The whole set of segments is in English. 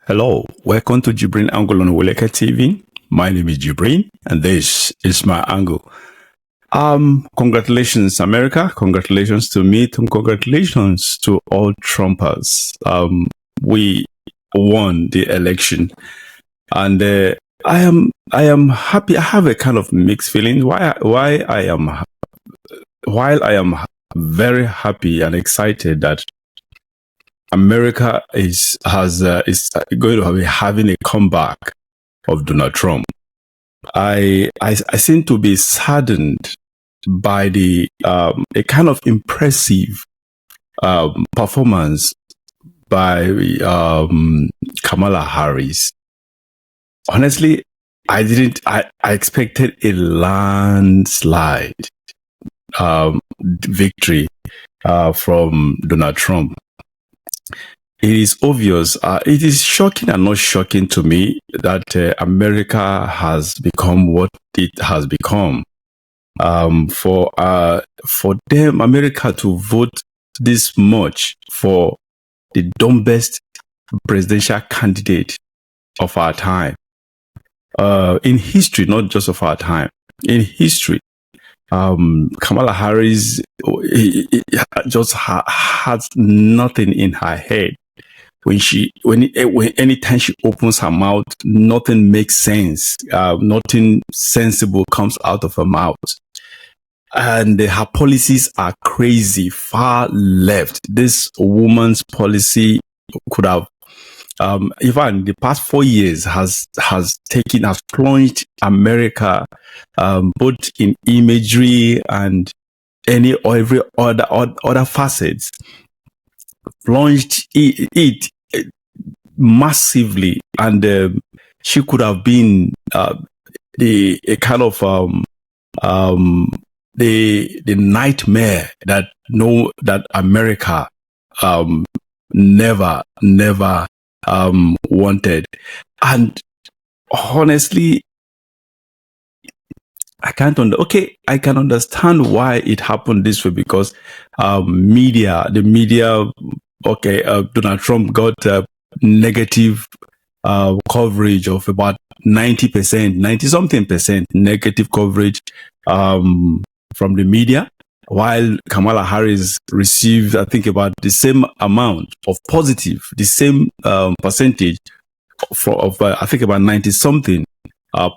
Hello, welcome to JIBRIN ANGLE on OWELEKETV. My name is JIBRIN, and this is my angle. Congratulations, America. Congratulations to me, and congratulations to all Trumpers. We won the election, and I am happy. I have a kind of mixed feeling. While I am very happy and excited that America is going to be having a comeback of Donald Trump. I seem to be saddened by the a kind of impressive performance by Kamala Harris. Honestly, I expected a landslide victory from Donald Trump. It is obvious. It is shocking and not shocking to me that America has become what it has become. For them, America to vote this much for the dumbest presidential candidate of our time, in history, not just of our time, in history. Kamala Harris just has nothing in her head. Anytime she opens her mouth, nothing makes sense. Nothing sensible comes out of her mouth. And her policies are crazy, far left. This woman's policy could have, even the past 4 years has plunged America, both in imagery and every other facets, plunged it massively, and she could have been the nightmare that America never wanted. And honestly, I can understand why it happened this way, because the media, Donald Trump got negative coverage of about 90-something% negative coverage from the media, while Kamala Harris received, I think, about the same amount of positive, the same percentage of I think about 90-something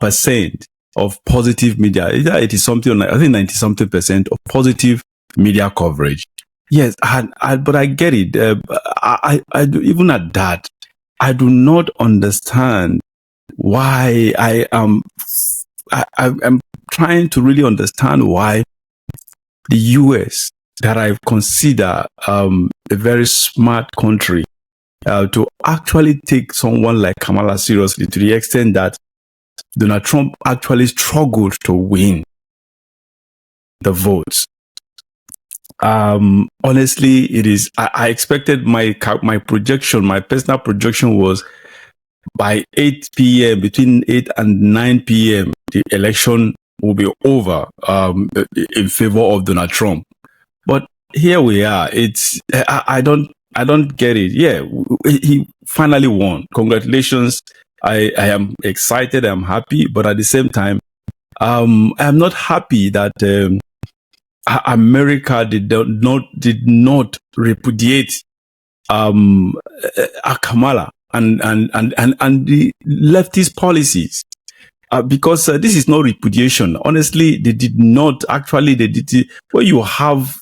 percent of positive media. Either 80-something, I think 90-something% of positive media coverage. Yes, but I get it. I even at that, I do not understand why I'm trying to really understand why the US, that I consider a very smart country, to actually take someone like Kamala seriously, to the extent that Donald Trump actually struggled to win the votes. Honestly, it is. I expected my projection, my personal projection was by 8 p.m., between 8 and 9 p.m., the election will be over in favor of Donald Trump. But here we are. I don't get it. Yeah, he finally won. Congratulations. I am excited. I'm happy. But at the same time, I am not happy that America did not repudiate Kamala and the leftist policies, because this is not repudiation. Honestly, they did not. Actually, they did it. Where you have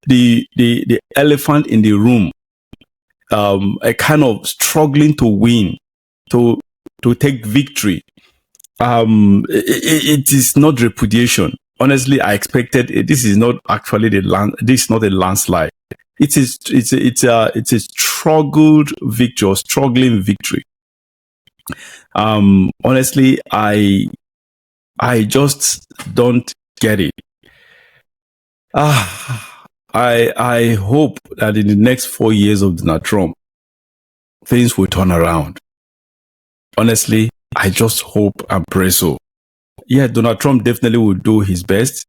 the elephant in the room, a kind of struggling to win, to take victory. It is not repudiation. Honestly, I expected it. This is not actually this is not a landslide. It's a struggled victory, or struggling victory. Honestly, I just don't get it. I hope that in the next 4 years of Donald Trump, things will turn around. Honestly, I just hope and pray so. Yeah, Donald Trump definitely will do his best.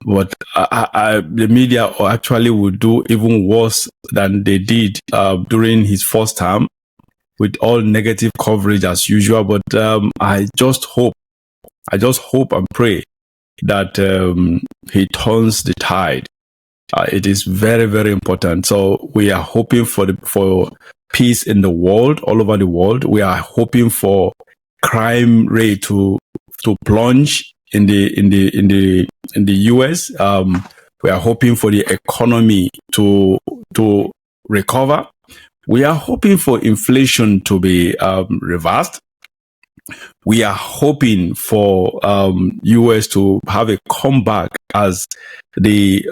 but the media actually will do even worse than they did during his first term, with all negative coverage as usual. But I just hope and pray that he turns the tide. It is very, very important. So we are hoping for peace in the world, all over the world. We are hoping for crime rate to plunge in the US. We are hoping for the economy to recover. We are hoping for inflation to be reversed. We are hoping for US to have a comeback as the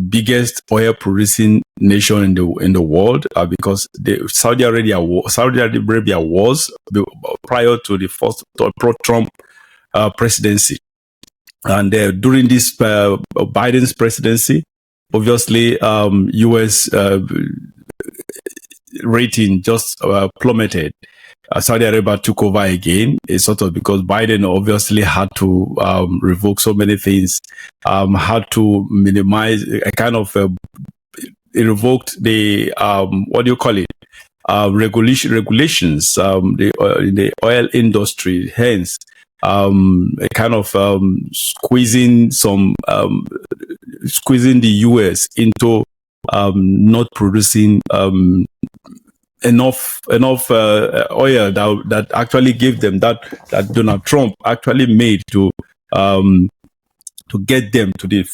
biggest oil producing nation in the world, because Saudi Arabia was prior to the first pro-Trump presidency, and during this Biden's presidency, obviously US rating just plummeted. Saudi Arabia took over again. It's sort of because Biden obviously had to revoke so many things, had to minimize a kind of it revoked the what do you call it, regulations in the oil industry. Hence, a kind of squeezing the US into not producing enough oil that actually gave them that Donald Trump actually made to get them to the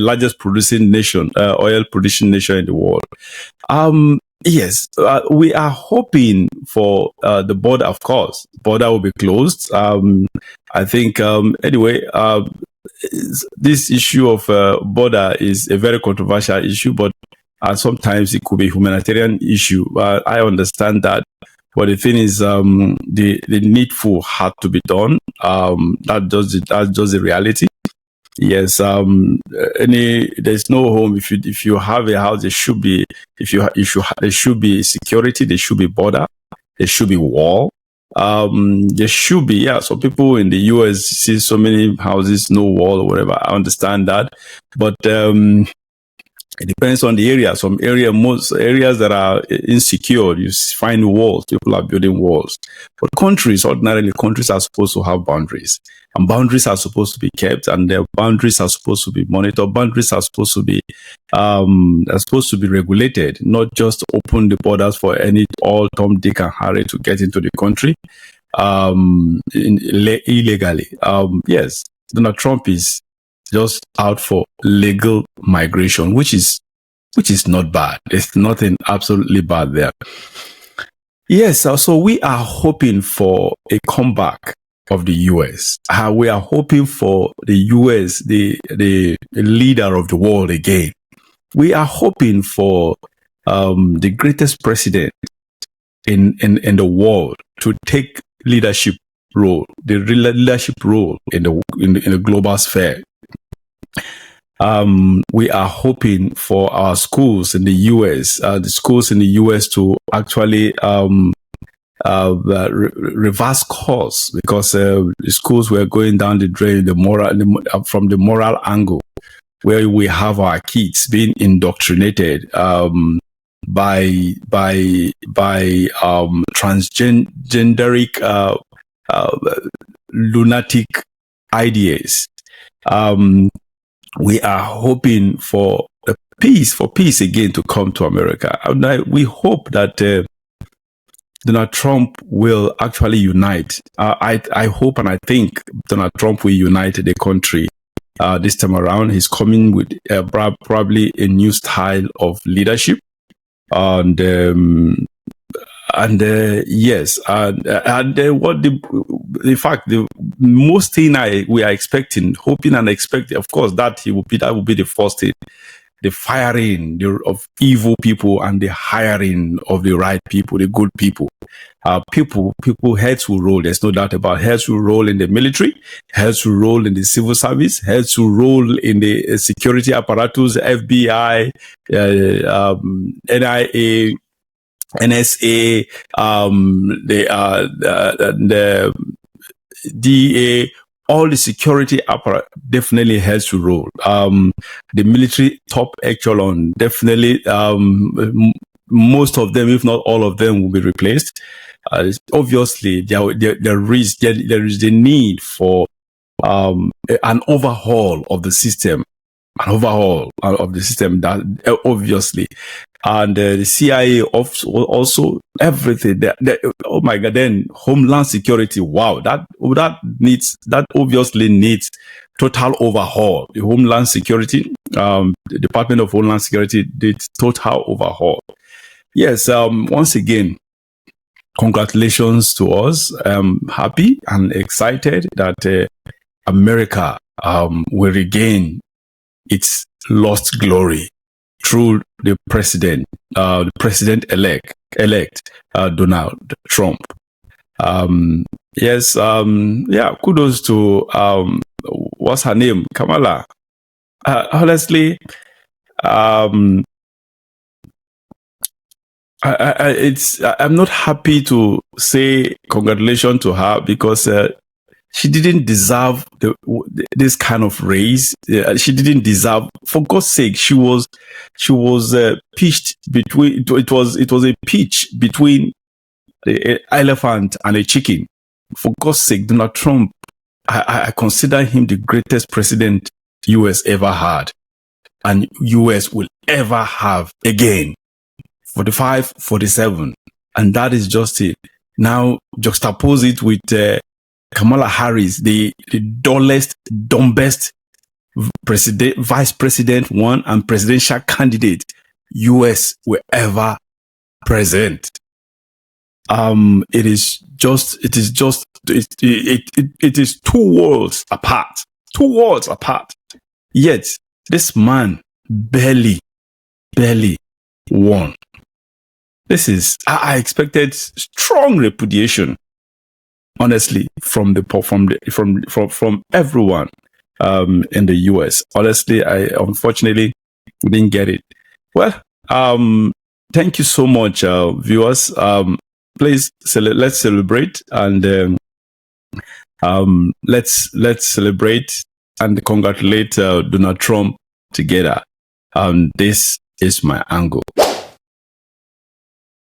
largest producing nation, oil producing nation in the world. Yes, we are hoping for the border. Of course, border will be closed. I think anyway. This issue of border is a very controversial issue, but sometimes it could be a humanitarian issue. I understand that, but the thing is, the needful had to be done. That's just the reality. Yes. There's no home. If you have a house, there should be there should be security. There should be border. There should be wall. There should be, some people in the US see so many houses, no wall or whatever. I understand that, but it depends on the area. Most areas that are insecure, you find walls. People are building walls. But ordinarily countries are supposed to have boundaries, and boundaries are supposed to be kept, and their boundaries are supposed to be monitored. Boundaries are supposed to be regulated, not just open the borders for all Tom, Dick, and Harry to get into the country illegally. Yes, Donald Trump is just out for legal migration, which is not bad. It's nothing absolutely bad there. Yes, so we are hoping for a comeback of the US. We are hoping for the US, the leader of the world again. We are hoping for the greatest president in the world to take the leadership role in the global sphere. We are hoping for our schools in the US, the schools in the US to actually reverse course, because the schools were going down the drain, from the moral angle, where we have our kids being indoctrinated by transgenderic lunatic ideas. We are hoping for peace again to come to America. And we hope that Donald Trump will actually unite. I hope and I think Donald Trump will unite the country this time around. He's coming with probably a new style of leadership, and yes, the most thing we are expecting, hoping and expecting, of course, that will be the first thing, the firing of evil people and the hiring of the right people, the good people. People heads will roll. There's no doubt about it. Heads will roll in the military, heads will roll in the civil service, heads will roll in the security apparatus, FBI, NIA, NSA, the DEA, all the security apparatus definitely has to roll. The military top echelon definitely, most of them, if not all of them, will be replaced. Obviously, there is the need for an overhaul of the system, that obviously, and the CIA also everything. Oh my God! Then Homeland Security. Wow, that obviously needs total overhaul. The Homeland Security, the Department of Homeland Security did total overhaul. Yes. Once again, congratulations to us. I'm happy and excited that America will regain its lost glory through the president-elect Donald Trump. Yes, yeah, kudos to what's her name, Kamala. Honestly, I'm not happy to say congratulations to her because she didn't deserve this kind of race. She didn't deserve. For God's sake, she was pitched between. It was a pitch between the elephant and a chicken. For God's sake, Donald Trump, I consider him the greatest president U.S. ever had, and U.S. will ever have again. 45, 47, and that is just it. Now juxtapose it with Kamala Harris, the dumbest vice president one and presidential candidate U.S. will ever present. It is two worlds apart. Yet this man barely won. I expected strong repudiation, honestly, from everyone in the US. Honestly, I unfortunately didn't get it. Well, thank you so much, viewers. Please let's celebrate and let's celebrate and congratulate Donald Trump together. This is my angle.